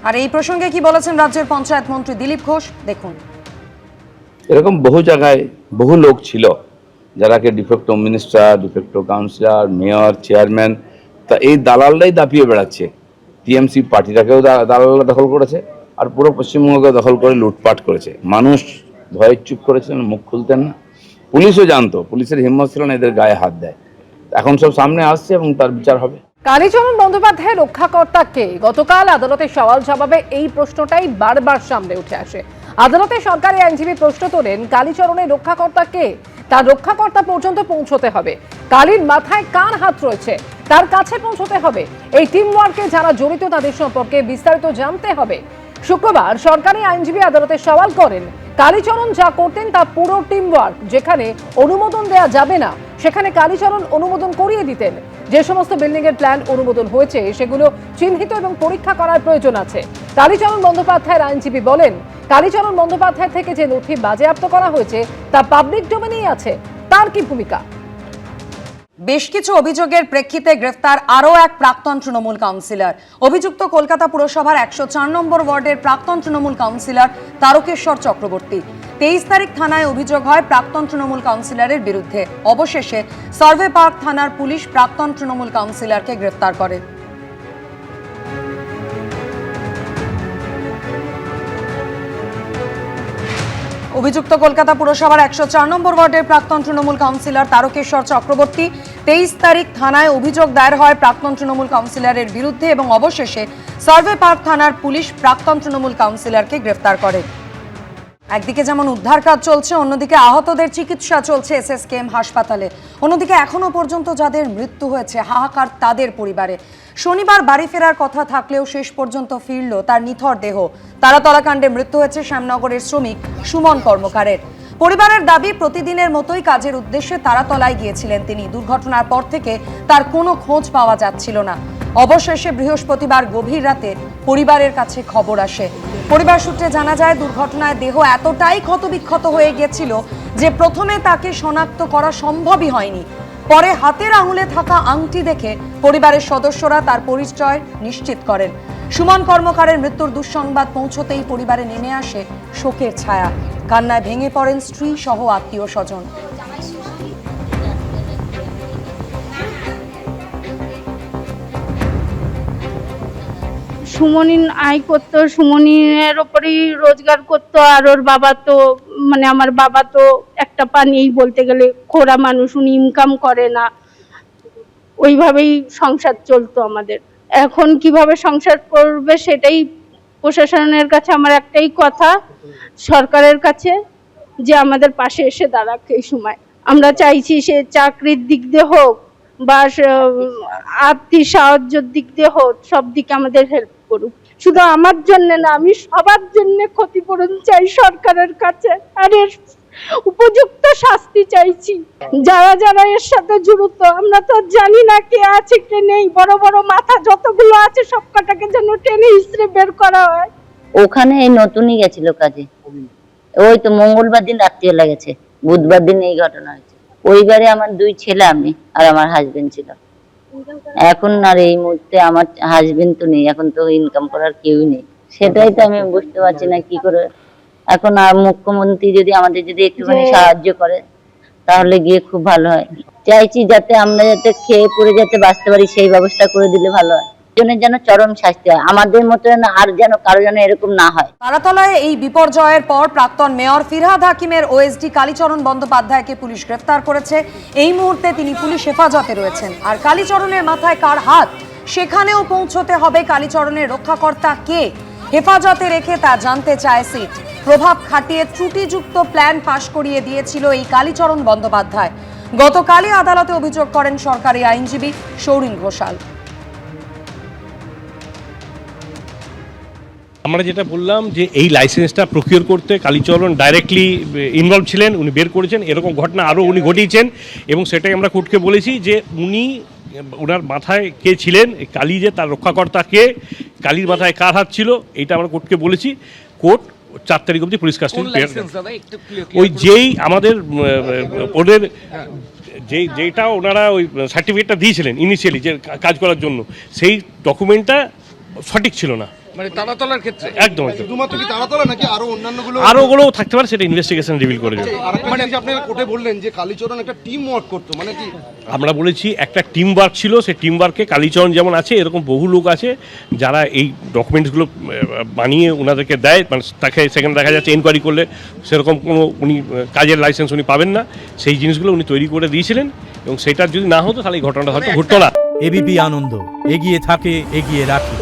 আর এই প্রসঙ্গে কি বলেছেন রাজ্যের পঞ্চায়েত মন্ত্রী দিলীপ ঘোষ, দেখুন। এরকম বহু জায়গায় বহু লোক ছিল যারাকে de facto minister, de facto councillor, mayor, chairman, তা এই দালালরাই দাপিয়ে বেড়াচ্ছে। টিএমসি পার্টিটাকেও দালালরা দখল করেছে, আর পুরো পশ্চিমবঙ্গকে দখল করে লুটপাট করেছে। মানুষ ভয়ে চুপ করেছিলেন, মুখ খুলতেন না। পুলিশও জানতো, পুলিশের হিম্মত ছিল না এদের গায়ে হাত দেয়। এখন সব সামনে আসছে এবং তার বিচার হবে। কালীচরণ বন্দ্যোপাধ্যায়ের রক্ষাকর্তা কে? গতকাল আদালতে সওয়াল জবাবে এই প্রশ্নটাই বারবার সামনে উঠে আসে। আদালতে সরকারি আইনজীবী প্রশ্ন তোলেন, কালীচরণের রক্ষাকর্তা কে? তার রক্ষাকর্তা পর্যন্ত পৌঁছতে হবে। কালীর মাথায় কার হাত রয়েছে তার কাছে পৌঁছতে হবে। এই টিম ওয়ার্কে যারা জড়িত তাদের সম্পর্কে বিস্তারিত জানতে হবে। শুক্রবার সরকারি আইনজীবী আদালতে সওয়াল করেন, কালীচরণ যা করতেন তা পুরো টিম ওয়ার্ক। যেখানে অনুমোদন দেয়া যাবে না সেখানে কালীচরণ অনুমোদন করিয়ে দিতেন। যে সমস্ত বিল্ডিং এর প্ল্যান অনুমোদন হয়েছে সেগুলো চিহ্নিত এবং পরীক্ষা করার প্রয়োজন আছে। কালীচরণ বন্দ্যোপাধ্যায়ের আইনজীবী বলেন, কালীচরণ বন্দ্যোপাধ্যায় থেকে যে নথি বাজেয়াপ্ত করা হয়েছে তা পাবলিক ডোমেনেই আছে। তার কি ভূমিকা? বেশ কিছু অভিযোগের প্রেক্ষিতে গ্রেফতার আরও এক প্রাক্তন তৃণমূল কাউন্সিলর। অভিযুক্ত কলকাতা পুরসভার 104 নম্বর ওয়ার্ডের প্রাক্তন তৃণমূল কাউন্সিলর তারকেশ্বর চক্রবর্তী। 23 তারিখ থানায় অভিযোগ হয় প্রাক্তন তৃণমূল কাউন্সিলরের বিরুদ্ধে। অবশেষে সার্ভে পার্ক থানার পুলিশ প্রাক্তন তৃণমূল কাউন্সিলরকে গ্রেফতার করে। অভিযুক্ত কলকাতা পুরসভার 104 নম্বর ওয়ার্ডের প্রাক্তন তৃণমূল কাউন্সিলর তারকেশ্বর চক্রবর্তী। 23 তারিখ থানায় অভিযোগ দায়ের হয় প্রাক্তন তৃণমূল কাউন্সিলরের বিরুদ্ধে এবং অবশেষে সার্ভে পার্ক থানার পুলিশ প্রাক্তন তৃণমূল কাউন্সিলরকে গ্রেফতার করে। একদিকে যেমন উদ্ধার কাজ চলছে, অন্যদিকে আহতদের চিকিৎসা চলছে এসএসকেএম হাসপাতালে। অন্যদিকে এখনো পর্যন্ত যাদের মৃত্যু হয়েছে, হাহাকার তাদের পরিবারে। শনিবার বাড়ি ফেরার কথা থাকলেও শেষ পর্যন্ত ফিরল তার নিথর দেহ। তারাতলা কাণ্ডে মৃত্যু হয়েছে শ্যামনগরের শ্রমিক সুমন কর্মকারের। পরিবারের দাবি, প্রতিদিনের মতোই কাজের উদ্দেশ্যে তারাতলায় গিয়েছিলেন তিনি। দুর্ঘটনার পর থেকে তার কোনো খোঁজ পাওয়া যাচ্ছিল না। অবশেষে বৃহস্পতিবার গভীর রাতে পরিবারের কাছে খবর আসে। পরিবার সূত্রে জানা যায়, দুর্ঘটনায় দেহ এতটাই ক্ষতবিক্ষত হয়ে গিয়েছিল যে প্রথমে তাকে শনাক্ত করা সম্ভবই হয়নি। পরে হাতের আঙুলে থাকা আংটি দেখে পরিবারের সদস্যরা তার পরিচয় নিশ্চিত করেন। সুমন কর্মকারের মৃত্যুর দুঃসংবাদ পৌঁছতেই পরিবারে নেমে আসে শোকের ছায়া। কান্নায় ভেঙে পড়েন স্ত্রী সহ আত্মীয় স্বজন। সুমনি আয় করতো, সুমনির ওপরেই রোজগার করতো। আর ওর বাবা তো আমার বাবা তো একটা পা নেই বলতে গেলে, খোড়া মানুষ, উনি ইনকাম করে না। ওইভাবেই সংসার চলতো আমাদের। এখন কিভাবে সংসার করবে সেটাই প্রশাসনের কাছে আমার একটাই কথা, সরকারের কাছে, যে আমাদের পাশে এসে দাঁড়াক। এই সময় আমরা চাইছি সে চাকরির দিক দিয়ে হোক বা আর্থিক সাহায্যের দিক দিয়ে হোক, সব দিকে আমাদের হেল্প করুক। শুধু আমার জন্য না, আমি সবার জন্য ক্ষতিপূরণ চাই সরকারের কাছে, আর এর উপযুক্ত শাস্তি চাইছি। যারা যারা এর সাথে জড়িত, আমরা তো জানি না কে আছে কে নেই। বড় বড় মাথা যতগুলো আছে সব কটাকে যেন টেনে হিসেবে বের করা হয়। ওখানে এই নতুনই গেছিল কাজে, ওই তো মঙ্গলবার দিন রাত্রিবেলা গেছে, বুধবার দিন এই ঘটনা হয়েছে। পরিবারে আমার 2 ছেলে, আমি আর আমার হাজবেন্ড ছিল। এখন আর এই মুহূর্তে আমার হাজবেন্ড তো নেই, এখন তো ইনকাম করার কেউই নেই। সেটাই তো আমি বুঝতে পারছি না কি করে। এখন আর মুখ্যমন্ত্রী যদি আমাদের যদি একটুখানি সাহায্য করে তাহলে গিয়ে খুব ভালো হয়। চাইছি যাতে আমরা যাতে খেয়ে পড়ে যাতে বাঁচতে পারি, সেই ব্যবস্থা করে দিলে ভালো হয়। যেন চরম শাস্তি হয়, আমাদের মতো আর যেন কারো যেন এরকম না হয়। তারাতলায় এই বিপর্যয়ের পর প্রাক্তন মেয়র ফিরহাদ হাকিমের ওএসডি কালীচরণ বন্দ্যোপাধ্যায়কে পুলিশ গ্রেফতার করেছে। এই মুহূর্তে তিনি পুলিশ হেফাজতে রয়েছেন। আর কালীচরণের মাথায় কার হাত, সেখানেও পৌঁছতে হবে কালীচরণের রক্ষাকর্তা কে। হেফাজতে রেখে তা জানতে চায় সিট। প্রভাব খাটিয়ে ত্রুটিযুক্ত প্ল্যান পাশ করিয়ে দিয়েছিল এই কালীচরণ বন্দ্যোপাধ্যায়। গতকালই আদালতে অভিযোগ করেন সরকারি আইনজীবী সৌরিন ঘোষাল। আমরা যেটা বললাম যে এই লাইসেন্সটা প্রকিউর করতে কালীচরণ ডাইরেক্টলি ইনভলভ ছিলেন, উনি বের করেছেন। এরকম ঘটনা আরও উনি ঘটিয়েছেন এবং সেটাই আমরা কোর্টকে বলেছি যে উনি, ওনার মাথায় কে ছিলেন, কালী যে তার রক্ষাকর্তা কে, কালীর মাথায় কার হাত ছিল, এইটা আমরা কোর্টকে বলেছি। কোর্ট 4 তারিখ অবধি পুলিশ কাস্টডি, ওই যেই আমাদের ওদের যেটা ওনারা ওই সার্টিফিকেটটা দিয়েছিলেন ইনিশিয়ালি যে কাজ করার জন্য, সেই ডকুমেন্টটা সঠিক ছিল না। মানে তালাতলার ক্ষেত্রে একদম একদম শুধুমাত্র কি তারাতলা নাকি আরো অন্যান্যগুলো? আরও ওগুলোও থাকতে পারে, সেটা ইনভেস্টিগেশন রিভিল করে যাবে। আরেকটা জিনিস আপনারা কোর্টে বললেন যে কালীচরণ একটা টিম ওয়ার্ক করতো, মানে কি? আমরা বলেছি একটা টিম ওয়ার্ক ছিল, সেই টিম ওয়ার্কে কালীচরণ যেমন আছে এরকম বহু লোক আছে যারা এই ডকুমেন্টসগুলো বানিয়ে ওনাদেরকে দেয়, মানে তাকে সেখানে দেখা যাচ্ছে এনকোয়ারি করলে সেরকম কোনো উনি কাজের লাইসেন্স উনি পাবেন না, সেই জিনিসগুলো উনি তৈরি করে দিয়েছিলেন এবং সেটা যদি না হতো তাহলে এই ঘটনাটা হয়তো ঘটতো না। এবিপি আনন্দ, এগিয়ে থাকে, এগিয়ে রাখে।